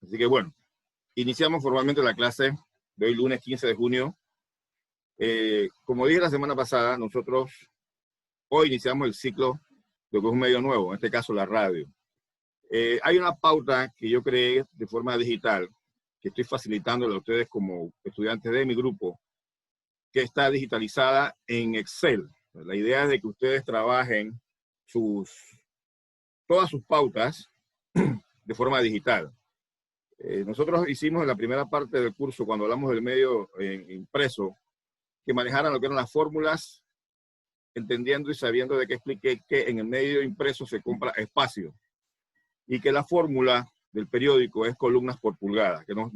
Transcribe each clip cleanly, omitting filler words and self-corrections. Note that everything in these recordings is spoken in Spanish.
Así que bueno, iniciamos formalmente la clase de hoy lunes 15 de junio. Como dije la semana pasada, nosotros hoy iniciamos el ciclo de lo que es un medio nuevo, en este caso la radio. Hay una pauta que yo creé de forma digital, que estoy facilitándole a ustedes como estudiantes de mi grupo, que está digitalizada en Excel. La idea es de que ustedes trabajen todas sus pautas de forma digital. Nosotros hicimos en la primera parte del curso, cuando hablamos del medio impreso, que manejaran lo que eran las fórmulas, entendiendo y sabiendo de qué expliqué que en el medio impreso se compra espacio y que la fórmula del periódico es columnas por pulgada, que nos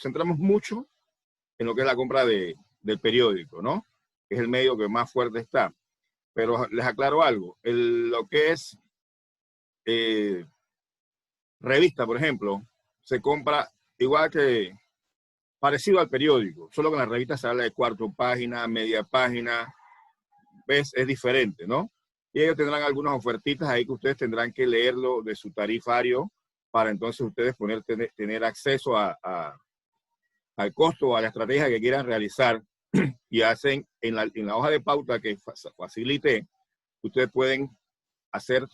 centramos mucho en lo que es la compra del periódico, ¿no? Que es el medio que más fuerte está. Pero les aclaro algo, lo que es revista, por ejemplo, se compra igual que parecido al periódico, solo que en la revista se habla de cuarto página, media página, ¿ves? Es diferente, ¿no? Y ellos tendrán algunas ofertitas ahí que ustedes tendrán que leerlo de su tarifario para entonces ustedes tener acceso al costo o a la estrategia que quieran realizar y hacen en la hoja de pauta que facilite, ustedes pueden hacer,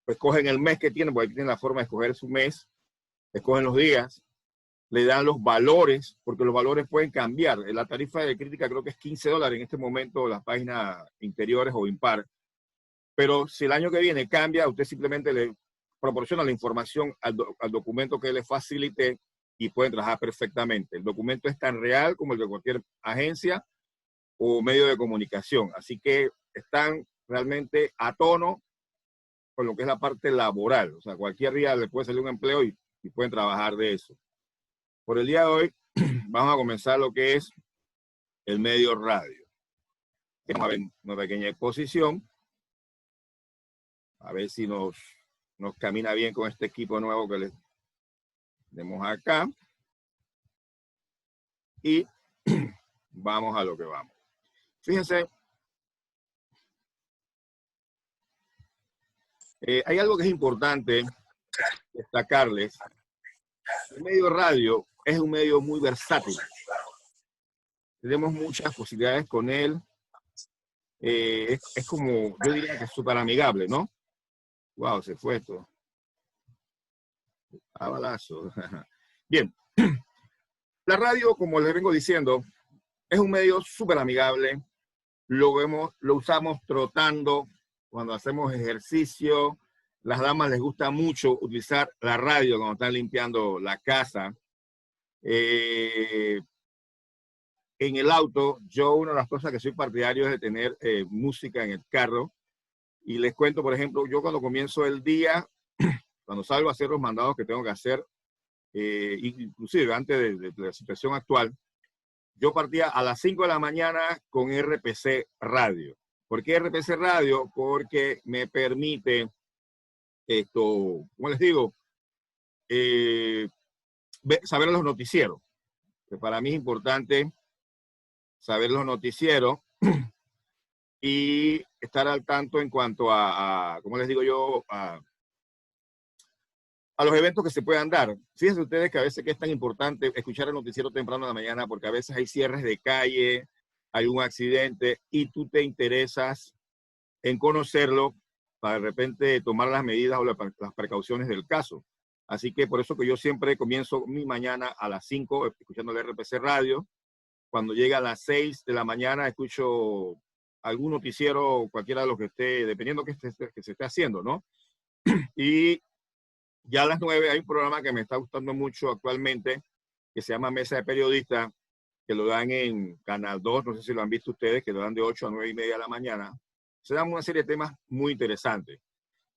pues escogen el mes que tienen, porque aquí tienen la forma de escoger su mes, escogen los días, le dan los valores, porque los valores pueden cambiar. La tarifa de crítica creo que es $15 en este momento, las páginas interiores o impar. Pero si el año que viene cambia, usted simplemente le proporciona la información al documento que le facilite y pueden trabajar perfectamente. El documento es tan real como el de cualquier agencia o medio de comunicación. Así que están realmente a tono con lo que es la parte laboral. O sea, cualquier día le puede salir un empleo y pueden trabajar de eso. Por el día de hoy vamos a comenzar lo que es el medio radio. Vamos a ver una pequeña exposición. A ver si nos camina bien con este equipo nuevo que les demos acá. Y vamos a lo que vamos. Fíjense, hay algo que es importante destacarles. El medio radio es un medio muy versátil. Tenemos muchas posibilidades con él. Es como, yo diría que es súper amigable, ¿no? Wow, se fue esto. A balazo. Bien. La radio, como les vengo diciendo, es un medio súper amigable. Lo usamos trotando, cuando hacemos ejercicio. Las damas les gusta mucho utilizar la radio cuando están limpiando la casa. En el auto, yo una de las cosas que soy partidario es de tener música en el carro. Y les cuento, por ejemplo, yo cuando comienzo el día, cuando salgo a hacer los mandados que tengo que hacer, inclusive antes de la situación actual, yo partía a las 5 de la mañana con RPC Radio. ¿Por qué RPC Radio? Porque me permite esto, ¿cómo les digo? Saber los noticieros. Que para mí es importante saber los noticieros y estar al tanto en cuanto ¿cómo les digo yo? A los eventos que se puedan dar. Fíjense ustedes que a veces que es tan importante escuchar el noticiero temprano en la mañana porque a veces hay cierres de calle, hay un accidente y tú te interesas en conocerlo para de repente tomar las medidas o las precauciones del caso. Así que por eso que yo siempre comienzo mi mañana a las 5 escuchando el RPC Radio. Cuando llega a las 6 de la mañana escucho algún noticiero, cualquiera de los que esté, dependiendo que se esté haciendo, ¿no? Y ya a las 9 hay un programa que me está gustando mucho actualmente, que se llama Mesa de Periodistas, que lo dan en Canal 2, no sé si lo han visto ustedes, que lo dan de 8 a 9 y media de la mañana. Se dan una serie de temas muy interesantes.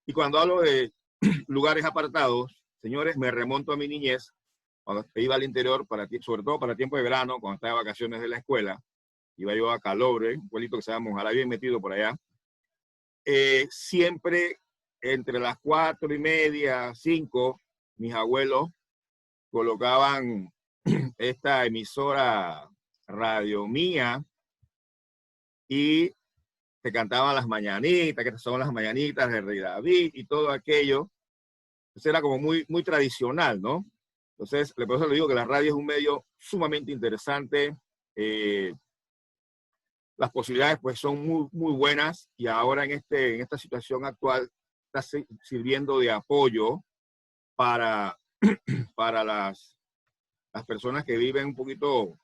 Y cuando hablo de lugares apartados, señores, me remonto a mi niñez, cuando iba al interior, sobre todo para tiempo de verano, cuando estaba de vacaciones de la escuela, iba yo a Calobre, un pueblito que se llama Monjalá, bien metido por allá. Siempre entre las 4 y media, 5, mis abuelos colocaban esta emisora Radio Mía y te cantaban las mañanitas, que son las mañanitas de Rey David y todo aquello. Eso era como muy tradicional, ¿no? Entonces, por eso le digo que la radio es un medio sumamente interesante. Las posibilidades pues son muy buenas y ahora en esta situación actual está sirviendo de apoyo para, para las personas que viven un poquito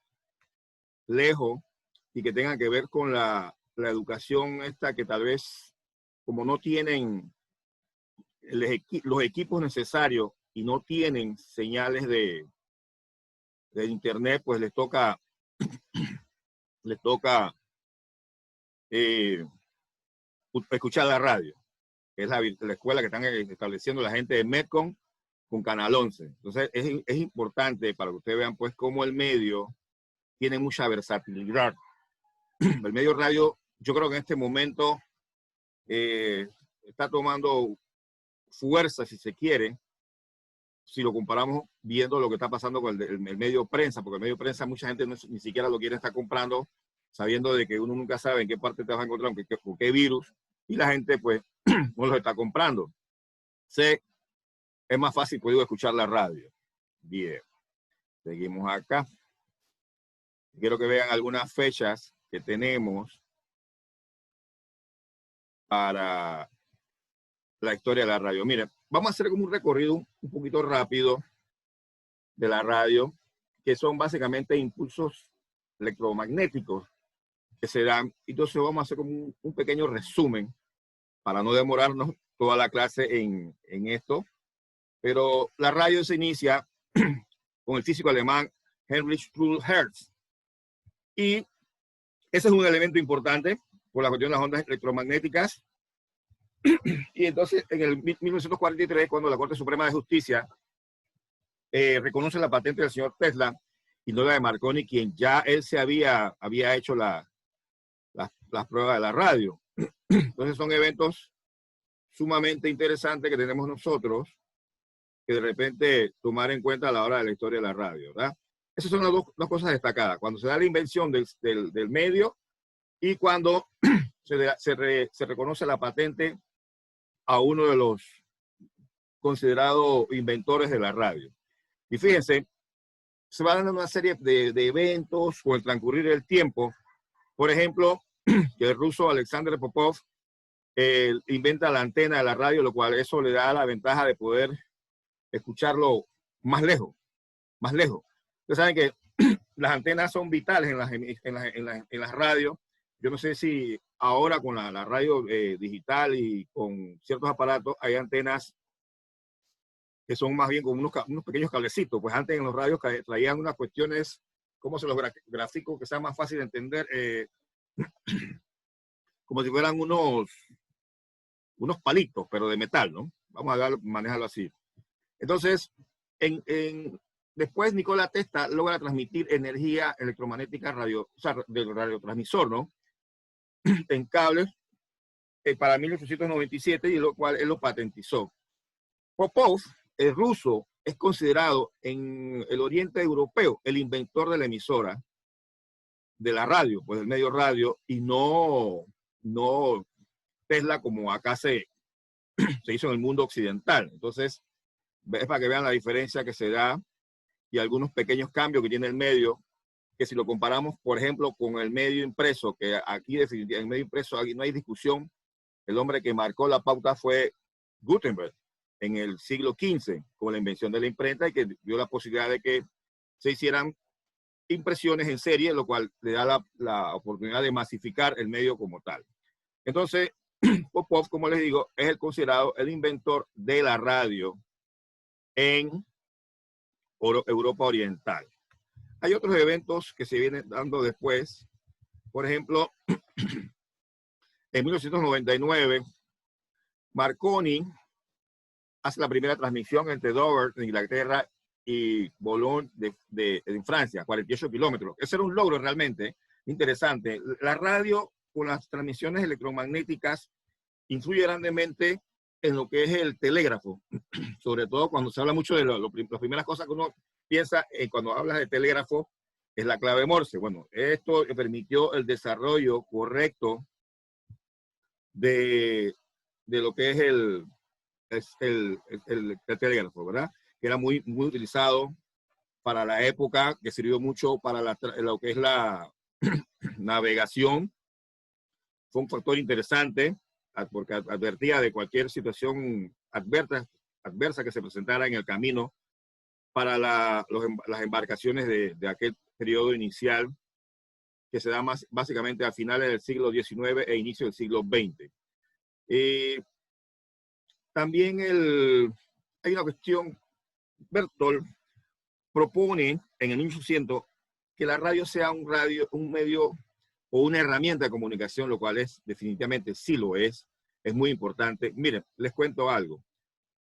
lejos y que tengan que ver con la educación esta que tal vez como no tienen los equipos necesarios y no tienen señales de internet, pues les toca eh, escuchar la radio, que es la escuela que están estableciendo la gente de Metcon con Canal 11. Entonces es importante para que ustedes vean pues cómo el medio tiene mucha versatilidad. El medio radio, yo creo que en este momento está tomando fuerza, si se quiere, si lo comparamos viendo lo que está pasando con el medio prensa, porque el medio prensa mucha gente ni siquiera lo quiere estar comprando, sabiendo de que uno nunca sabe en qué parte te vas a encontrar, con qué virus, y la gente pues no lo está comprando. Es más fácil poder escuchar la radio. Bien, seguimos acá. Quiero que vean algunas fechas que tenemos para la historia de la radio. Miren, vamos a hacer como un recorrido un poquito rápido de la radio, que son básicamente impulsos electromagnéticos que se dan. Entonces vamos a hacer como un pequeño resumen para no demorarnos toda la clase en esto. Pero la radio se inicia con el físico alemán Heinrich Hertz. Y ese es un elemento importante por la cuestión de las ondas electromagnéticas. Y entonces en el 1943, cuando la Corte Suprema de Justicia reconoce la patente del señor Tesla y no la de Marconi, quien ya él se había hecho las pruebas de la radio. Entonces son eventos sumamente interesantes que tenemos nosotros que de repente tomar en cuenta a la hora de la historia de la radio, ¿verdad? Esas son las dos cosas destacadas, cuando se da la invención del medio y cuando se reconoce la patente a uno de los considerados inventores de la radio. Y fíjense, se van dando una serie de eventos con el transcurrir del tiempo. Por ejemplo, que el ruso Alexander Popov inventa la antena de la radio, lo cual eso le da la ventaja de poder escucharlo más lejos, más lejos. Ustedes saben que las antenas son vitales en las radios. Yo no sé si ahora con la radio digital y con ciertos aparatos hay antenas que son más bien como unos pequeños cablecitos. Pues antes en los radios traían unas cuestiones, ¿cómo se los grafico? Que sea más fácil de entender, como si fueran unos palitos, pero de metal, ¿no? Vamos a manejarlo así. Entonces, después Nikola Tesla logra transmitir energía electromagnética del radiotransmisor, ¿no? En cables para 1897, y lo cual él lo patentizó. Popov, el ruso, es considerado en el oriente europeo el inventor de la emisora de la radio, pues del medio radio, y no Tesla como acá se hizo en el mundo occidental. Entonces, es para que vean la diferencia que se da y algunos pequeños cambios que tiene el medio, que si lo comparamos, por ejemplo, con el medio impreso, que aquí definitivamente en el medio impreso aquí no hay discusión, el hombre que marcó la pauta fue Gutenberg en el siglo XV, con la invención de la imprenta y que dio la posibilidad de que se hicieran impresiones en serie, lo cual le da la oportunidad de masificar el medio como tal. Entonces, Popov, como les digo, es considerado el inventor de la radio en Europa Oriental. Hay otros eventos que se vienen dando después. Por ejemplo, en 1999, Marconi hace la primera transmisión entre Dover, en Inglaterra, y Boulogne, en Francia, 48 kilómetros. Ese era un logro realmente interesante. La radio, con las transmisiones electromagnéticas, influye grandemente en lo que es el telégrafo, sobre todo cuando se habla mucho de las primeras cosas que uno piensa cuando hablas de telégrafo, es la clave Morse. Bueno, esto permitió el desarrollo correcto de lo que es el telégrafo, ¿verdad? Que era muy, muy utilizado para la época, que sirvió mucho para lo que es la navegación. Fue un factor interesante porque advertía de cualquier situación adversa que se presentara en el camino para las embarcaciones de aquel periodo inicial que se da básicamente a finales del siglo XIX e inicio del siglo XX. También hay una cuestión, Berthold propone en el 1800 que la radio sea un medio o una herramienta de comunicación, lo cual definitivamente sí lo es muy importante. Miren, les cuento algo.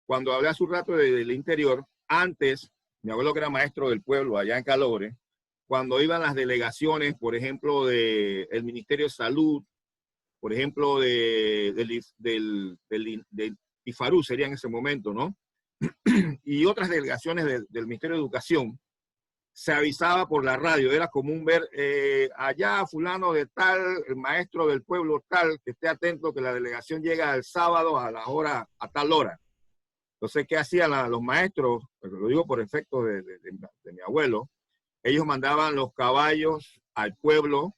Cuando hablé hace un rato del interior, antes, mi abuelo que era maestro del pueblo allá en Calore, cuando iban las delegaciones, por ejemplo, del Ministerio de Salud, por ejemplo, del IFARU sería en ese momento, ¿no? Y otras delegaciones del Ministerio de Educación, se avisaba por la radio. Era común ver allá fulano de tal, el maestro del pueblo tal, que esté atento que la delegación llega el sábado a tal hora. Entonces, ¿qué hacían los maestros? Lo digo por efecto de mi abuelo. Ellos mandaban los caballos al pueblo,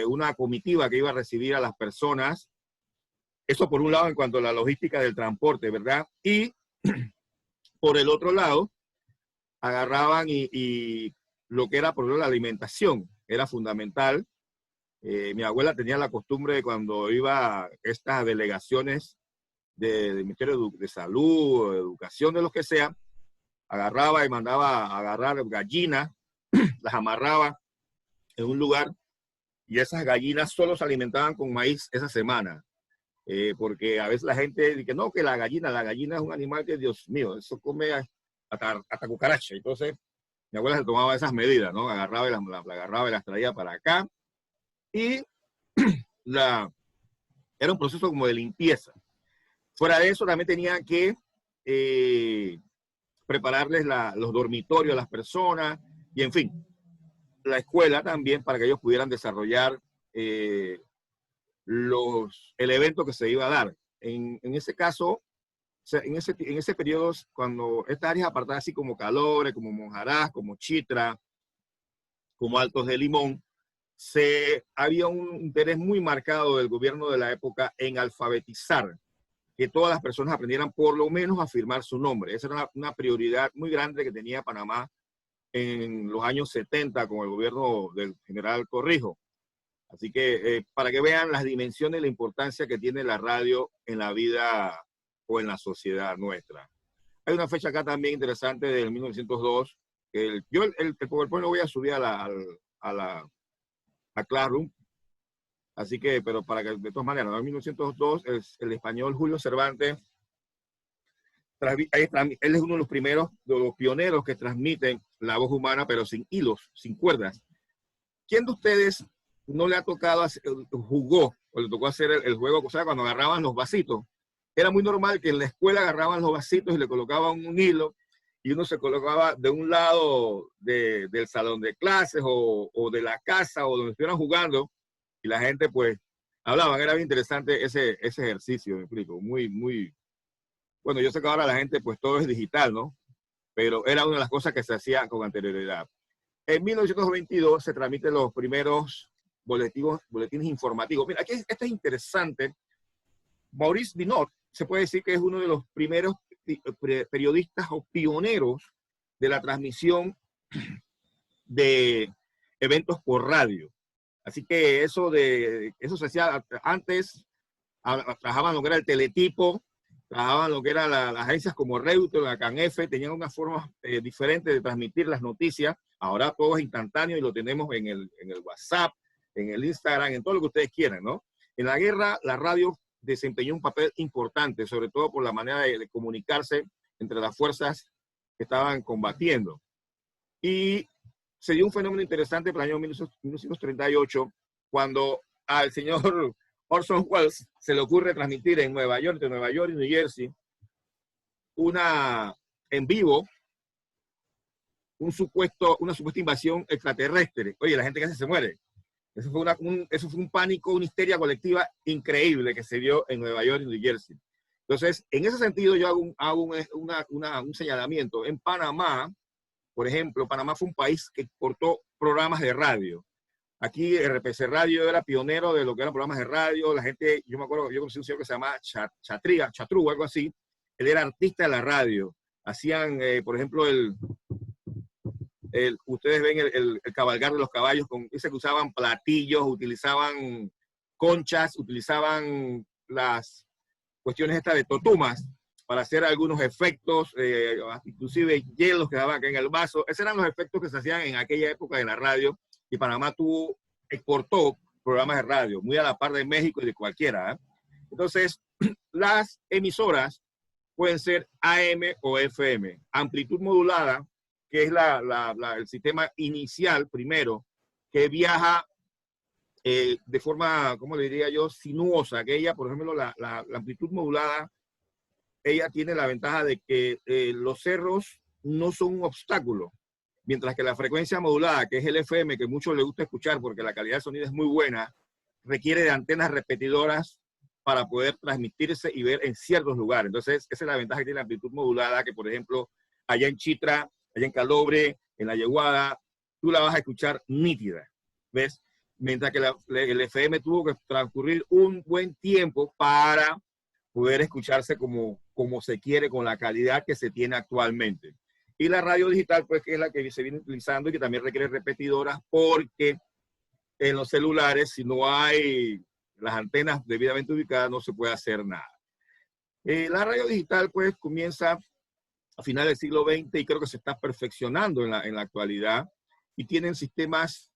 una comitiva que iba a recibir a las personas. Eso por un lado en cuanto a la logística del transporte, ¿verdad? Y por el otro lado, agarraban y lo que era por ejemplo la alimentación era fundamental. Mi abuela tenía la costumbre de cuando iba a estas delegaciones del Ministerio de Salud, de Educación, de lo que sea, agarraba y mandaba a agarrar gallinas, las amarraba en un lugar y esas gallinas solo se alimentaban con maíz esa semana. Porque a veces la gente dice, no, que la gallina es un animal que, Dios mío, eso come hasta cucaracha. Entonces, mi abuela se tomaba esas medidas, ¿no? Agarraba y la agarraba y las traía para acá. Y era un proceso como de limpieza. Fuera de eso, también tenía que prepararles los dormitorios a las personas y, en fin, la escuela también para que ellos pudieran desarrollar el evento que se iba a dar. En ese caso, en ese periodo, cuando estas áreas apartadas, así como Calore, como Monjarás, como Chitra, como Altos de Limón, había un interés muy marcado del gobierno de la época en alfabetizar, que todas las personas aprendieran por lo menos a firmar su nombre. Esa era una prioridad muy grande que tenía Panamá en los años 70 con el gobierno del general Corrijo. Así que para que vean las dimensiones y la importancia que tiene la radio en la vida o en la sociedad nuestra. Hay una fecha acá también interesante del 1902. Yo el PowerPoint lo voy a subir a Classroom. Así que, pero para que de todas maneras, en 1902 el español Julio Cervantes, él es uno de los primeros, de los pioneros que transmiten la voz humana, pero sin hilos, sin cuerdas. ¿Quién de ustedes no le ha tocado, jugó, o le tocó hacer el juego, o sea, cuando agarraban los vasitos? Era muy normal que en la escuela agarraban los vasitos y le colocaban un hilo y uno se colocaba de un lado del salón de clases o de la casa o donde estuvieran jugando y la gente pues hablaban. Era bien interesante ese ejercicio, me explico, muy, muy... Bueno, yo sé que ahora la gente pues todo es digital, ¿no? Pero era una de las cosas que se hacía con anterioridad. En 1922 se transmiten los primeros boletines informativos. Mira, aquí esto es interesante. Maurice Binot se puede decir que es uno de los primeros periodistas o pioneros de la transmisión de eventos por radio. Así que eso se hacía antes, trabajaban lo que era el teletipo, trabajaban lo que eran las agencias como Reuters, la CanF, tenían una forma diferente de transmitir las noticias. Ahora todo es instantáneo y lo tenemos en el WhatsApp, en el Instagram, en todo lo que ustedes quieran, ¿no? En la guerra, la radio desempeñó un papel importante, sobre todo por la manera de comunicarse entre las fuerzas que estaban combatiendo. Y se dio un fenómeno interesante para el año 1938, cuando al señor Orson Welles se le ocurre transmitir en Nueva York, entre Nueva York y New Jersey, en vivo, una supuesta invasión extraterrestre. Oye, la gente casi se muere. Eso fue un pánico, una histeria colectiva increíble que se dio en Nueva York y New Jersey. Entonces, en ese sentido, yo hago un señalamiento. En Panamá, por ejemplo, Panamá fue un país que exportó programas de radio. Aquí RPC Radio era pionero de lo que eran programas de radio. La gente, yo me acuerdo, yo conocí un señor que se llamaba Chatru, algo así. Él era artista de la radio. Hacían, por ejemplo, ustedes ven el cabalgar de los caballos, ese que usaban platillos, utilizaban conchas, utilizaban las cuestiones estas de totumas para hacer algunos efectos, inclusive hielos que daban acá en el vaso. Esos eran los efectos que se hacían en aquella época de la radio, y Panamá exportó programas de radio, muy a la par de México y de cualquiera. Entonces, las emisoras pueden ser AM o FM. Amplitud modulada, que es el sistema inicial primero, que viaja de forma, ¿cómo le diría yo?, sinuosa. Que ella, por ejemplo, la amplitud modulada, ella tiene la ventaja de que los cerros no son un obstáculo, mientras que la frecuencia modulada, que es el FM, que muchos les gusta escuchar porque la calidad de sonido es muy buena, requiere de antenas repetidoras para poder transmitirse y ver en ciertos lugares. Entonces, esa es la ventaja que tiene la amplitud modulada, que por ejemplo, allá en Chitra, allá en Calobre, en La Yeguada, tú la vas a escuchar nítida, ¿ves? Mientras que el FM tuvo que transcurrir un buen tiempo para poder escucharse como se quiere, con la calidad que se tiene actualmente. Y la radio digital, pues, que es la que se viene utilizando y que también requiere repetidoras, porque en los celulares, si no hay las antenas debidamente ubicadas, no se puede hacer nada. La radio digital, pues, comienza a finales del siglo XX y creo que se está perfeccionando en la actualidad, y tienen sistemas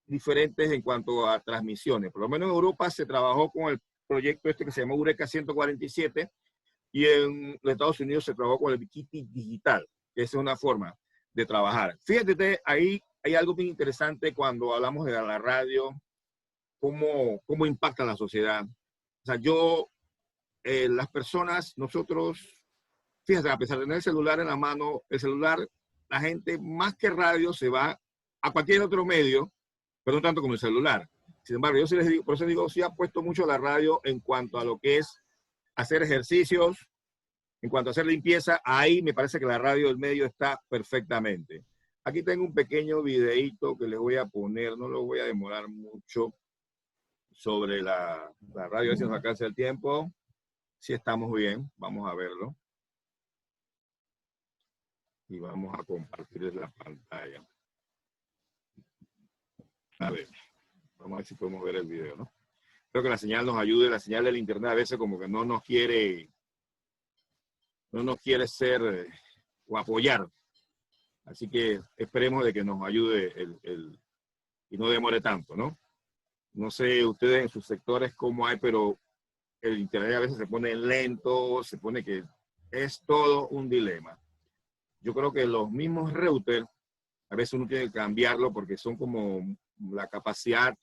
diferentes en cuanto a transmisiones. Por lo menos en Europa se trabajó con el proyecto este que se llama Eureka 147, y en los Estados Unidos se trabajó con el Bikiti Digital, que es una forma de trabajar. Fíjate, ahí hay algo bien interesante cuando hablamos de la radio, cómo impacta la sociedad. O sea, las personas, nosotros, fíjate, a pesar de tener el celular en la mano, el celular, la gente más que radio se va a cualquier otro medio, pero no tanto como el celular. Sin embargo, yo sí les digo, por eso digo, sí apuesto mucho a la radio en cuanto a lo que es hacer ejercicios, en cuanto a hacer limpieza. Ahí me parece que la radio del medio está perfectamente. Aquí tengo un pequeño videíto que les voy a poner, no lo voy a demorar mucho, sobre la radio, a ver si nos alcanza el tiempo. Si estamos bien, vamos a verlo. Y vamos a compartir la pantalla. A ver, vamos a ver si podemos ver el video, ¿no? Creo que la señal nos ayude, la señal del internet a veces como que no nos quiere ser o apoyar. Así que esperemos de que nos ayude y no demore tanto, ¿no? No sé ustedes en sus sectores cómo hay, pero el internet a veces se pone lento, se pone que es todo un dilema. Yo creo que los mismos routers, a veces uno tiene que cambiarlo porque son como la capacidad,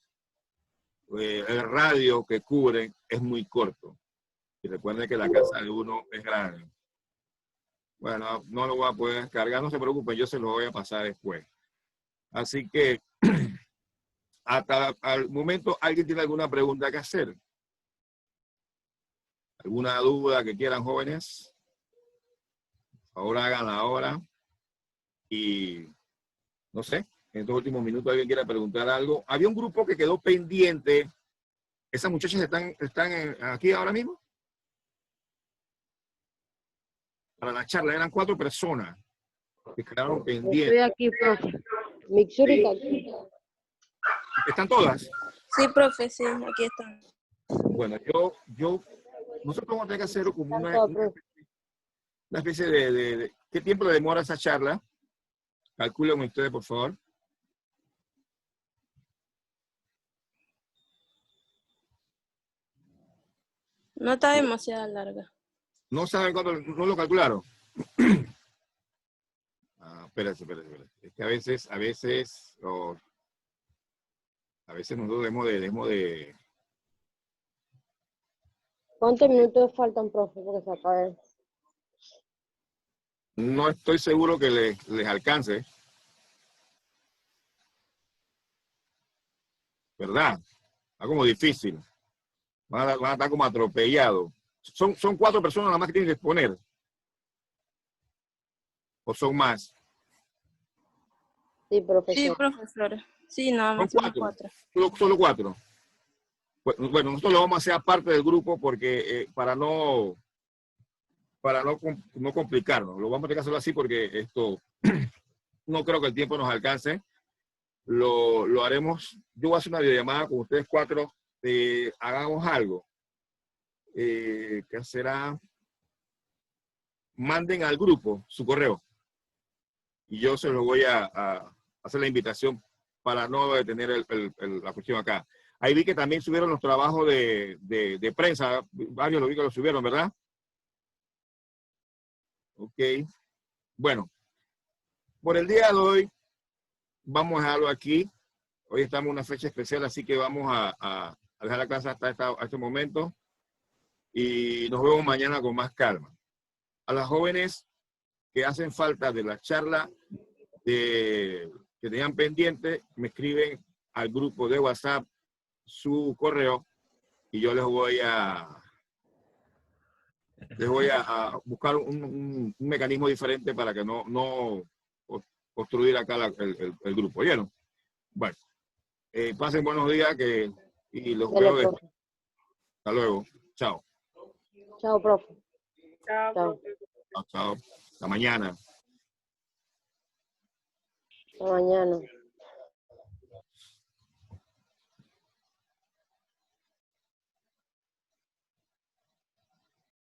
el radio que cubren es muy corto. Y recuerden que la casa de uno es grande. Bueno, no lo voy a poder descargar, no se preocupen, yo se lo voy a pasar después. Así que, hasta al momento, ¿alguien tiene alguna pregunta que hacer? ¿Alguna duda que quieran, jóvenes? Ahora háganla ahora. Y, no sé, en estos últimos minutos alguien quiera preguntar algo. Había un grupo que quedó pendiente. ¿Esas muchachas están aquí ahora mismo? Para la charla, eran 4 personas que quedaron pendientes. Estoy aquí, profe. Mixur está aquí. ¿Están todas? Sí, profe, sí, aquí están. Bueno, nosotros vamos a tener que hacer como una especie de ¿qué tiempo le demora esa charla? Calculen ustedes, por favor. No está demasiado larga. ¿No saben cuánto? ¿No lo calcularon? Espérense. Es que a veces nosotros debemos de... ¿Cuántos minutos faltan, profe, porque se acabe? No estoy seguro que les alcance. ¿Verdad? Está como difícil. Van a estar como atropellados. son 4 personas nada más que tienen que exponer. ¿O son más? Sí, Sí, profesor. profesor. Sí, nada Son más somos 4. 4. Solo 4. Bueno, nosotros lo vamos a hacer aparte del grupo porque para no complicarnos. Lo vamos a tener que hacerlo así porque esto no creo que el tiempo nos alcance. Lo haremos. Yo voy a hacer una videollamada con ustedes 4. Hagamos algo. ¿Qué será? Manden al grupo su correo. Y yo se lo voy a hacer la invitación para no detener la cuestión acá. Ahí vi que también subieron los trabajos de prensa. Varios lo vi que lo subieron, ¿verdad? Ok. Bueno, por el día de hoy vamos a dejarlo aquí. Hoy estamos en una fecha especial, así que vamos a dejar la clase hasta este momento. Y nos vemos mañana con más calma. A las jóvenes que hacen falta de la charla que tenían pendiente, me escriben al grupo de WhatsApp su correo y yo les voy a buscar un mecanismo diferente para que no obstruir acá el grupo. ¿Oyeron? Bueno, pasen buenos días y los Dale, veo después. profe. Hasta luego. Chao. Chao, profe. Chao, Chao. profe. Chao. Hasta mañana. Hasta mañana.